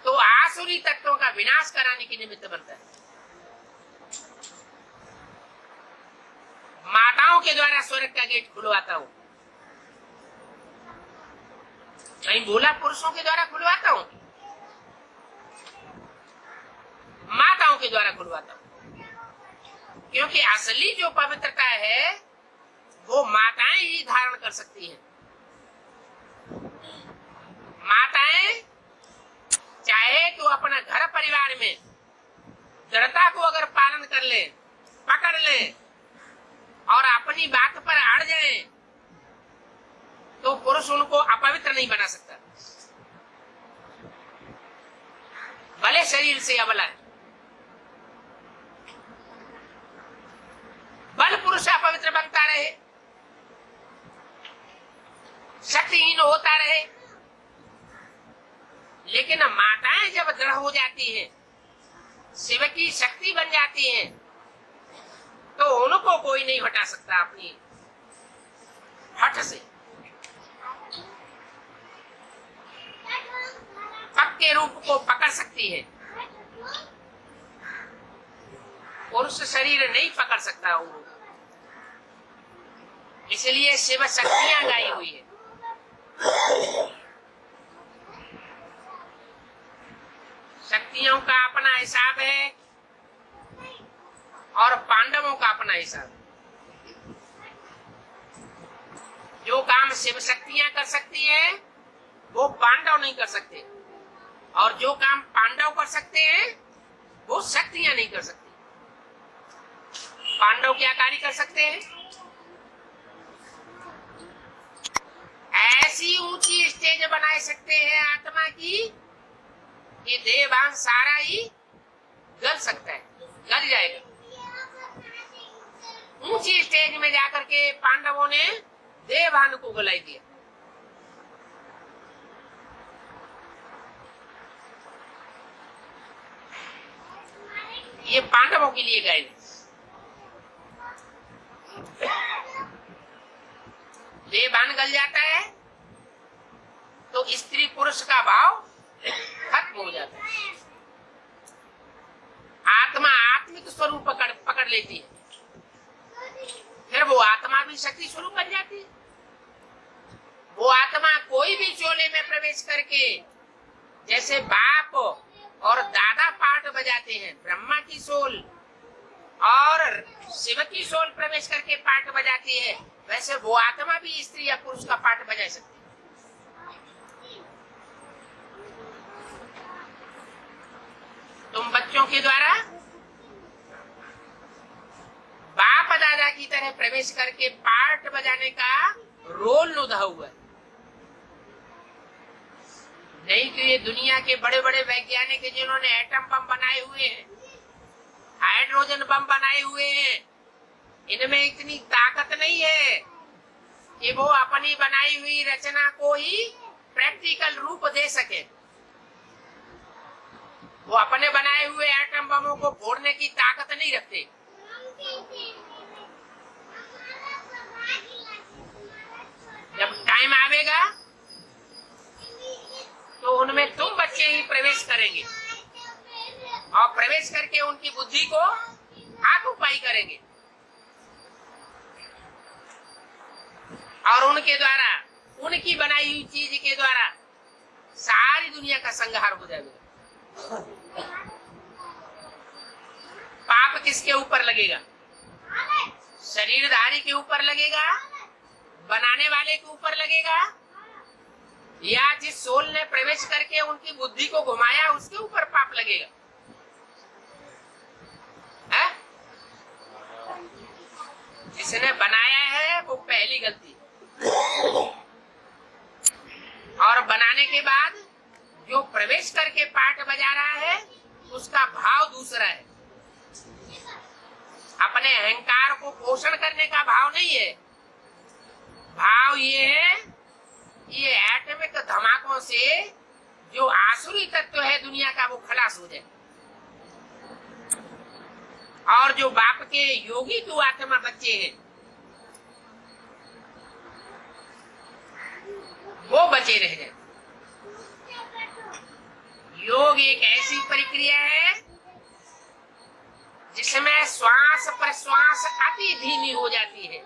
तो आसुरी तत्वों का विनाश कराने की निमित्त बनता है। माताओं के द्वारा स्वर्ग का गेट खुलवाता हूं, कहीं बोला पुरुषों के द्वारा खुलवाता हूं? माताओं के द्वारा खुलवाता हूं, क्योंकि असली जो पवित्रता है वो माताएं ही धारण कर सकती हैं। माताएं चाहे तो अपना घर परिवार में दृढ़ता को अगर पालन कर ले, पकड़ ले, और अपनी बात पर अड़ जाए, तो पुरुष उनको अपवित्र नहीं बना सकता, भले शरीर से अबला है। बल पुरुष अपवित्र बनता रहे, शक्तिहीन होता रहे, लेकिन माताएं जब दृढ़ हो जाती हैं, शिव की शक्ति बन जाती हैं, तो उनको कोई नहीं हटा सकता अपनी हठ से। पक्के रूप को पकड़ सकती है, पुरुष शरीर नहीं पकड़ सकता वो। इसलिए शिव शक्तियां गाई हुई है। शक्तियों का अपना हिसाब है और पांडवों का अपना हिसाब है। जो काम शिव शक्तियां कर सकती है वो पांडव नहीं कर सकते, और जो काम पांडव कर सकते हैं वो शक्तियां नहीं कर सकती। पांडव क्या कार्य कर सकते हैं? ऐसी ऊंची स्टेज बना सकते हैं आत्मा की कि देहभान सारा ही गल सकता है, गल जाएगा। ऊंची स्टेज में जाकर के पांडवों ने देहभान को गलाई दिया। ये पांडवों के लिए गए। देहभान गल जाता है तो स्त्री पुरुष का भाव खत्म हो जाता है। आत्मा आत्मिक स्वरूप पकड़ लेती है, फिर वो आत्मा भी शक्ति स्वरूप बन जाती है। वो आत्मा कोई भी चोले में प्रवेश करके जैसे बाप और दादा पाठ बजाते हैं, ब्रह्मा की सोल और शिव की सोल प्रवेश करके पाठ बजाती है, वैसे वो आत्मा भी स्त्री या पुरुष का पाठ बजा सकती है। तुम बच्चों के द्वारा बाप दादा की तरह प्रवेश करके पाठ बजाने का रोल निभा हुआ है। नहीं तो ये दुनिया के बड़े बड़े वैज्ञानिक जिन्होंने एटम बम बनाए हुए हैं, हाइड्रोजन बम बनाए हुए हैं, इनमें इतनी ताकत नहीं है कि वो अपनी बनाई हुई रचना को ही प्रैक्टिकल रूप दे सके। वो अपने बनाए हुए एटम बमों को फोड़ने की ताकत नहीं रखते। जब टाइम आवेगा तो उनमें तुम बच्चे ही प्रवेश करेंगे और प्रवेश करके उनकी बुद्धि को आकुपाई करेंगे और उनके द्वारा, उनकी बनाई हुई चीज के द्वारा सारी दुनिया का संहार हो जाएगा। पाप किसके ऊपर लगेगा? शरीरधारी के ऊपर लगेगा, बनाने वाले के ऊपर लगेगा, या जिस सोल ने प्रवेश करके उनकी बुद्धि को घुमाया उसके ऊपर पाप लगेगा? है? जिसने बनाया है वो पहली गलती, और बनाने के बाद जो प्रवेश करके पाठ बजा रहा है उसका भाव दूसरा है। अपने अहंकार को पोषण करने का भाव नहीं है। भाव ये है, ये एटमिक धमाकों से जो आसुरी तत्व है दुनिया का वो खलास हो जाए और जो बाप के योगी तो आत्मा बच्चे हैं वो बचे रह जाए। योग एक ऐसी प्रक्रिया है जिसमें श्वास प्रश्वास अति धीमी हो जाती है।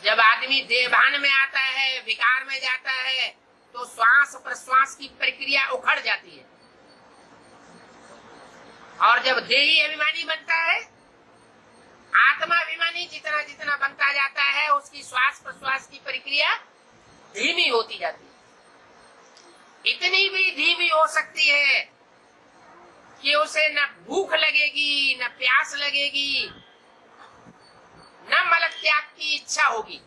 जब आदमी देहभान में आता है, विकार में जाता है, तो श्वास प्रश्वास की प्रक्रिया उखड़ जाती है और जब देही अभिमानी बनता है, आत्मा अभिमानी जितना जितना बनता जाता है उसकी श्वास प्रश्वास की प्रक्रिया धीमी होती जाती है। इतनी भी धीमी हो सकती है कि उसे न भूख लगेगी, न प्यास लगेगी, न मल त्याग की इच्छा होगी।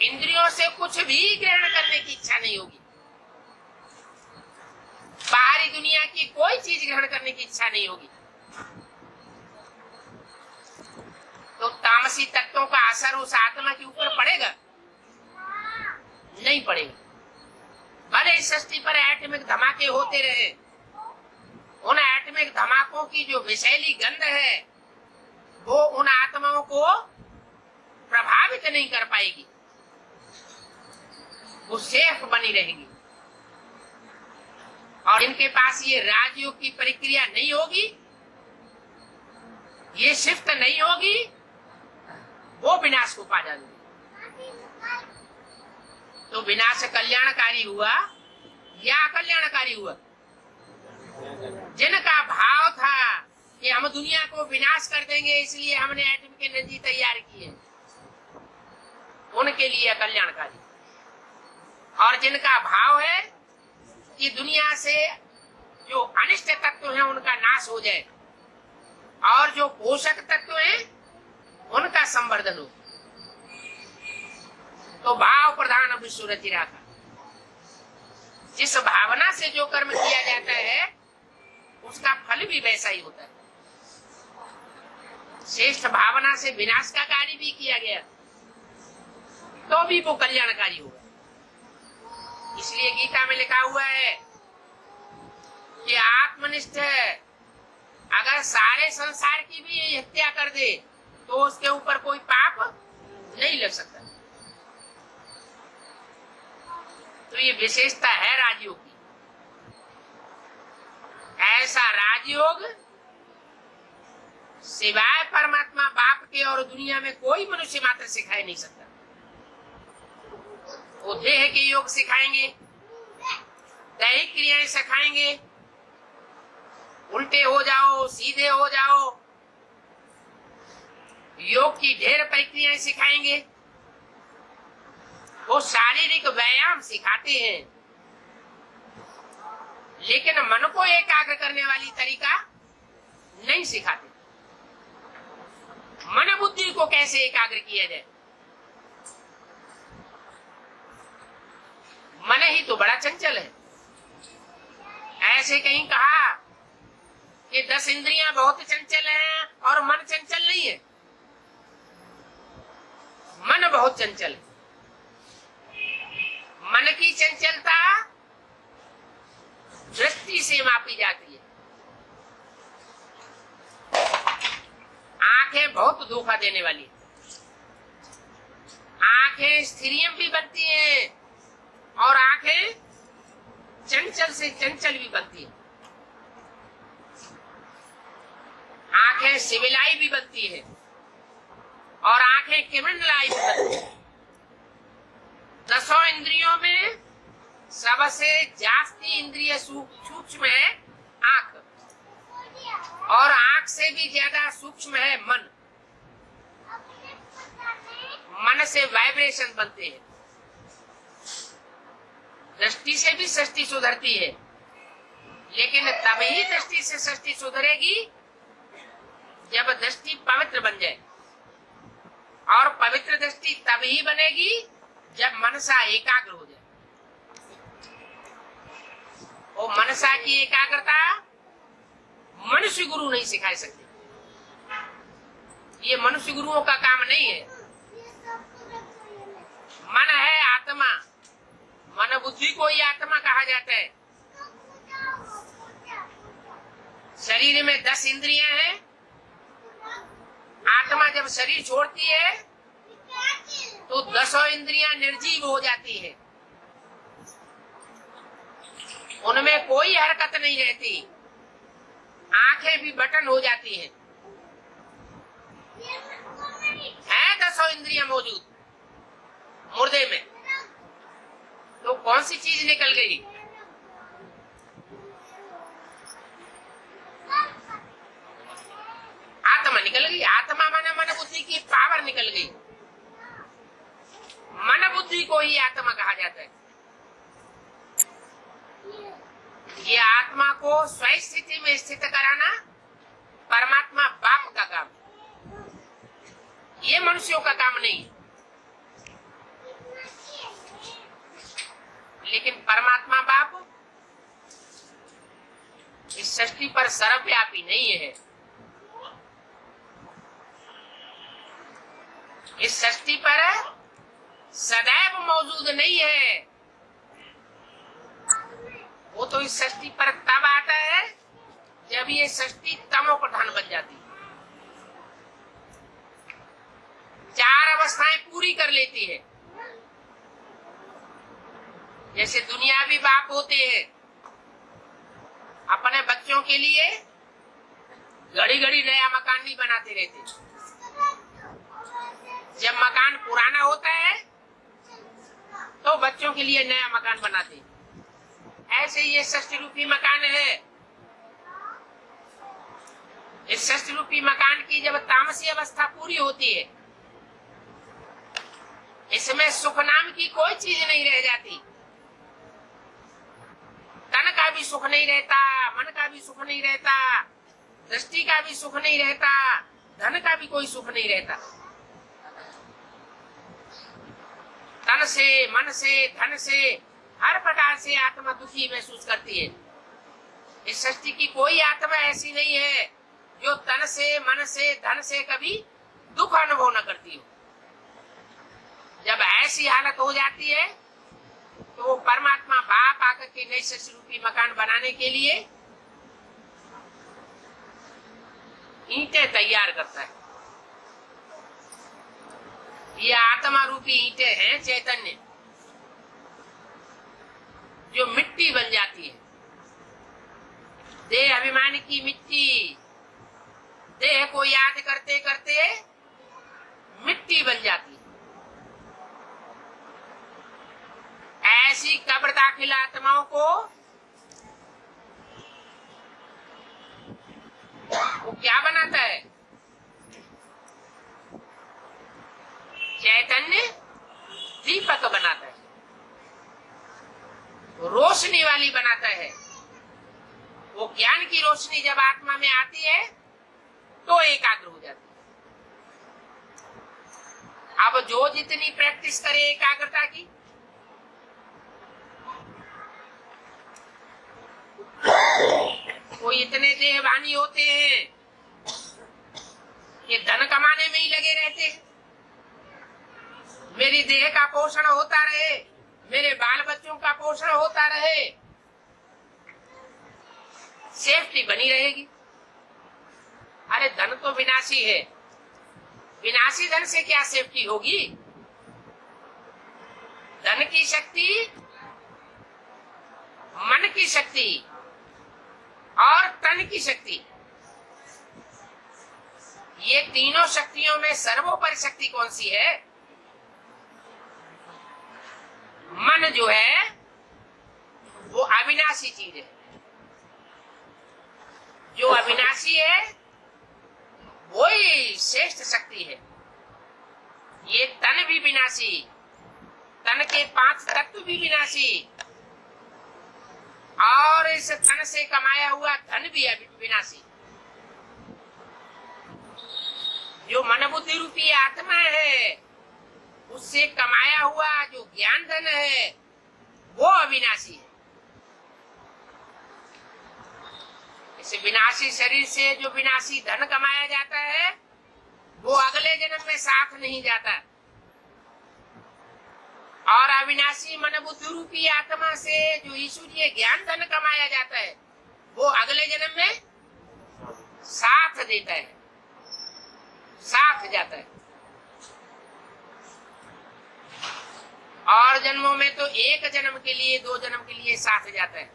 इंद्रियों से कुछ भी ग्रहण करने की इच्छा नहीं होगी। बाहरी दुनिया की कोई चीज ग्रहण करने की इच्छा नहीं होगी। तो तामसी तत्वों का असर उस आत्मा के ऊपर पड़ेगा? नहीं पड़ेगा। भले इस सृष्टि पर एटमिक धमाके होते रहे, उन एटमिक धमाकों की जो विषैली गंध है वो उन आत्माओं को प्रभावित नहीं कर पाएगी, वो सेफ बनी रहेगी। और इनके पास ये राजयोग की प्रक्रिया नहीं होगी, ये शिफ्ट नहीं होगी, वो विनाश को पा जाएंगे। तो विनाश कल्याणकारी हुआ या अकल्याणकारी हुआ? जिनका भाव था कि हम दुनिया को विनाश कर देंगे इसलिए हमने एटम की एनर्जी तैयार की है, उनके लिए अकल्याणकारी। और जिनका भाव है कि दुनिया से जो अनिष्ट तत्व हैं उनका नाश हो जाए और जो पोषक तत्व हैं उनका संवर्धन हो, तो भाव प्रधान विश्व रचिरा का जिस भावना से जो कर्म किया जाता है उसका फल भी वैसा ही होता है। श्रेष्ठ भावना से विनाश का कार्य भी किया गया तो भी वो कल्याणकारी होगा। इसलिए गीता में लिखा हुआ है कि आत्मनिष्ठ अगर सारे संसार की भी हत्या कर दे तो उसके ऊपर कोई पाप नहीं लग सकता। तो ये विशेषता है राजयोग की। ऐसा राजयोग सिवाय परमात्मा बाप के और दुनिया में कोई मनुष्य मात्र सिखाई नहीं सकता। वो देह के योग सिखाएंगे, दैहिक क्रियाएं सिखाएंगे, उल्टे हो जाओ, सीधे हो जाओ, योग की ढेर प्रक्रियाएं सिखाएंगे। वो शारीरिक व्यायाम सिखाते हैं, लेकिन मन को एकाग्र करने वाली तरीका नहीं सिखाते। मन बुद्धि को कैसे एकाग्र किया जाए? मन ही तो बड़ा चंचल है। ऐसे कहीं कहा कि 10 इंद्रियां बहुत चंचल हैं और मन चंचल नहीं है। मन बहुत चंचल है। मन की चंचलता दृष्टि से मापी जाती है। आंखें बहुत धोखा देने वाली है। आंखें स्त्रियम भी बनती हैं और आंखें चंचल से चंचल भी बनती है। आंखें सिविलाई भी बनती है और आंखें किमंडलाई भी बनती है। 10 इंद्रियों में सबसे जास्ती इंद्रिय सूक्ष्म है आंख, और आंख से भी ज्यादा सूक्ष्म है मन। मन से वाइब्रेशन बनते हैं। दृष्टि से भी सृष्टि सुधरती है, लेकिन तभी दृष्टि से सृष्टि सुधरेगी जब दृष्टि पवित्र बन जाए, और पवित्र दृष्टि तभी बनेगी जब मनसा एकाग्र हो जाए। वो मनसा की एकाग्रता मनुष्य गुरु नहीं सिखा सकते। ये मनुष्य गुरुओं का काम नहीं है। मन है आत्मा, मन बुद्धि को ही आत्मा कहा जाता है। शरीर में 10 इंद्रियां हैं। आत्मा जब शरीर छोड़ती है तो 10 इंद्रियां निर्जीव हो जाती है। उनमें कोई हरकत नहीं रहती। आंखें भी बटन हो जाती हैं। है 10 इंद्रियां मौजूद मुर्दे में, तो कौन सी चीज निकल गई? आत्मा निकल गई। आत्मा माने मन बुद्धि की पावर निकल गई। मन बुद्धि को ही आत्मा कहा जाता है। ये आत्मा को स्वयं स्थिति में स्थित कराना परमात्मा बाप का काम है। ये मनुष्यों का काम नहीं है। लेकिन परमात्मा बाप इस सृष्टि पर सर्वव्यापी नहीं है। इस सृष्टि पर सदैव मौजूद नहीं है। वो तो इस सृष्टि पर तब आता है जब ये सृष्टि तमो प्रधान बन जाती है। 4 अवस्थाएं पूरी कर लेती है। जैसे दुनियावी बाप होते हैं, अपने बच्चों के लिए घड़ी घड़ी नया मकान नहीं बनाते रहते। जब मकान पुराना होता है तो बच्चों के लिए नया मकान बनाते हैं। ऐसे ये सृष्टि रूपी मकान है। इस सृष्टि रूपी मकान की जब तामसी अवस्था पूरी होती है, इसमें सुख नाम की कोई चीज नहीं रह जाती। तन का भी सुख नहीं रहता, मन का भी सुख नहीं रहता, दृष्टि का भी सुख नहीं रहता, धन का भी कोई सुख नहीं रहता। तन से, मन से, धन से हर प्रकार से आत्मा दुखी महसूस करती है। इस सृष्टि की कोई आत्मा ऐसी नहीं है जो तन से, मन से, धन से कभी दुख अनुभव न करती हो। जब ऐसी हालत हो जाती है तो वो परमात्मा बाप आकर के नई सृष्टि रूपी मकान बनाने के लिए ईंटें तैयार करता है। ये आत्मा रूपी ईंटें हैं, चैतन्य, जो मिट्टी बन जाती है। देह अभिमान की मिट्टी, देह को याद करते करते मिट्टी बन जाती है। ऐसी कब्र दाखिल आत्माओं को वो क्या बनाता है? चैतन्य दीपक बनाता है, रोशनी वाली बनाता है। वो ज्ञान की रोशनी जब आत्मा में आती है तो एकाग्र हो जाती है। अब जो जितनी प्रैक्टिस करे एकाग्रता की, वो इतने देहवानी होते हैं कि धन कमाने में ही लगे रहते हैं। मेरी देह का पोषण होता रहे, मेरे बाल बच्चों का पोषण होता रहे, सेफ्टी बनी रहेगी। अरे धन तो विनाशी है, विनाशी धन से क्या सेफ्टी होगी? धन की शक्ति, मन की शक्ति और तन की शक्ति, ये तीनों शक्तियों में सर्वोपरि शक्ति कौन सी है? मन जो है वो अविनाशी चीज है। जो अविनाशी है वही श्रेष्ठ शक्ति है। ये तन भी विनाशी, तन के 5 तत्व भी विनाशी, और इस धन से कमाया हुआ धन भी विनाशी। जो मन बुद्धि रूपी आत्मा है, उससे कमाया हुआ जो ज्ञान धन है वो अविनाशी है। इस विनाशी शरीर से जो विनाशी धन कमाया जाता है वो अगले जन्म में साथ नहीं जाता, और अविनाशी मन बुद्धि रूपी आत्मा से जो ईश्वरीय ज्ञान धन कमाया जाता है वो अगले जन्म में साथ देता है, साथ जाता है। और जन्मों में तो 1 जन्म के लिए, 2 जन्म के लिए साथ जाता है,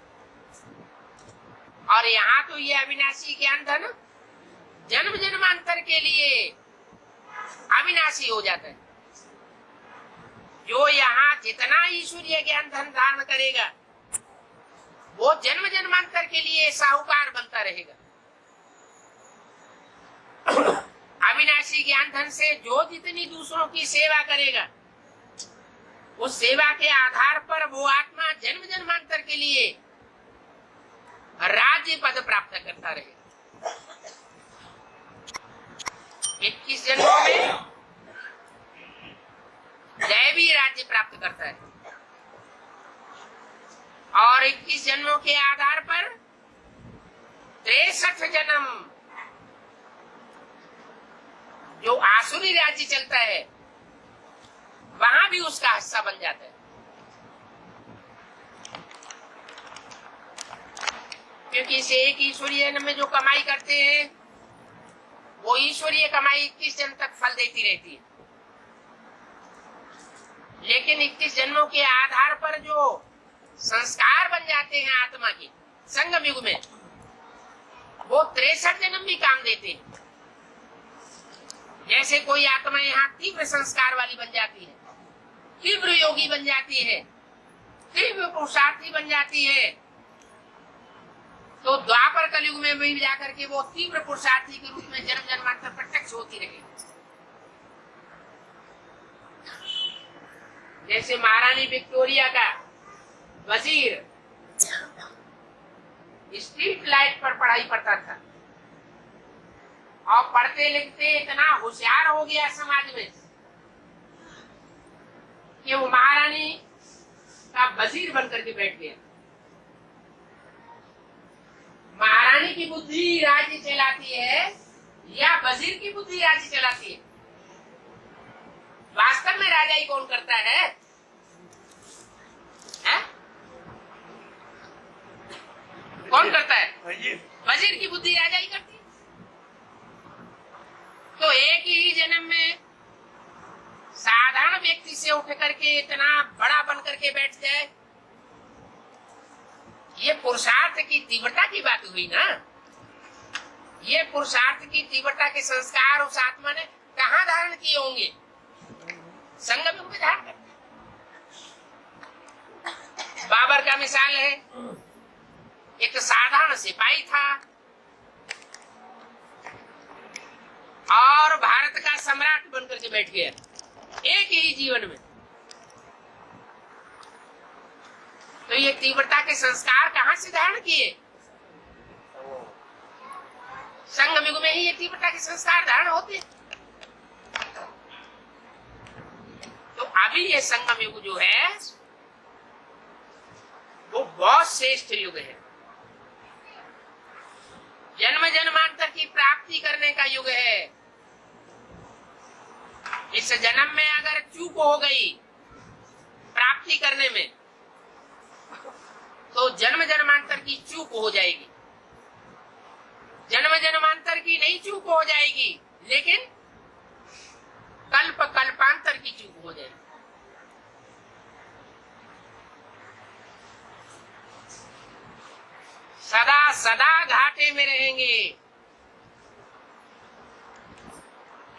और यहाँ तो ये अविनाशी ज्ञान धन जन्म जन्मांतर के लिए अविनाशी हो जाता है। जो यहाँ जितना ईश्वरीय ज्ञान धन धारण करेगा वो जन्म जन्मांतर के लिए साहूकार बनता रहेगा। अविनाशी ज्ञान धन से जो जितनी दूसरों की सेवा करेगा, उस सेवा के आधार पर वो आत्मा जन्म जन्मांतर के लिए राज्य पद प्राप्त करता रहेगा। 21 जन्मों में दैवी राज्य प्राप्त करता है, और 21 जन्मों के आधार पर 63 जन्म जो आसुरी राज्य चलता है वहां भी उसका हिस्सा बन जाता है। क्योंकि इसे एक ईश्वरीय जन्म में जो कमाई करते हैं वो ईश्वरीय कमाई 21 जन्म तक फल देती रहती है, लेकिन 21 जन्मों के आधार पर जो संस्कार बन जाते हैं आत्मा के संगम युग में, वो 63 जन्म भी काम देते हैं। जैसे कोई आत्मा यहाँ तीव्र संस्कार वाली बन जाती है, तीव्र योगी बन जाती है, तीव्र पुरुषार्थी बन जाती है, तो द्वापर कलयुग में भी जाकर के वो तीव्र पुरुषार्थी के रूप में जन्म जन्मांतर प्रत्यक्ष होती रहेगी। जैसे महारानी विक्टोरिया का वजीर स्ट्रीट लाइट पर पढ़ाई पढ़ता था, और पढ़ते लिखते इतना होशियार हो गया समाज में कि वो महारानी का वजीर बनकर के बैठ गया। महारानी की बुद्धि राज्य चलाती है या वजीर की बुद्धि राज्य चलाती है? वास्तव में राजा ही कौन करता है? कौन करता है? वजीर की बुद्धि राजा ही करती है। तो एक ही जन्म में साधारण व्यक्ति से उठ करके इतना बड़ा बन करके बैठ जाए, ये पुरुषार्थ की तीव्रता की बात हुई ना। ये पुरुषार्थ की तीव्रता के संस्कार उस आत्मा ने कहाँ धारण किए होंगे? संगम युग में धारण करते। बाबर का मिसाल है, एक साधारण सिपाही था और भारत का सम्राट बनकर के बैठ गया एक ही जीवन में। तो ये तीव्रता के संस्कार कहाँ से धारण किए? संगम युग में ही ये तीव्रता के संस्कार धारण होते। तो अभी ये संगम युग जो है वो बहुत श्रेष्ठ युग है, जन्म जन्मांतर की प्राप्ति करने का युग है। इस जन्म में अगर चूक हो गई प्राप्ति करने में तो जन्म जन्मांतर की चूक हो जाएगी। जन्म जन्मांतर की नहीं चूक हो जाएगी, लेकिन कल्प कल्पांतर की चूक हो जाएगी। सदा सदा घाटे में रहेंगे।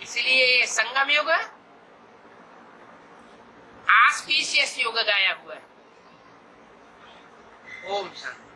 इसलिए संगम युग आस्पीशियस युग गाया हुआ है। ओम शांति।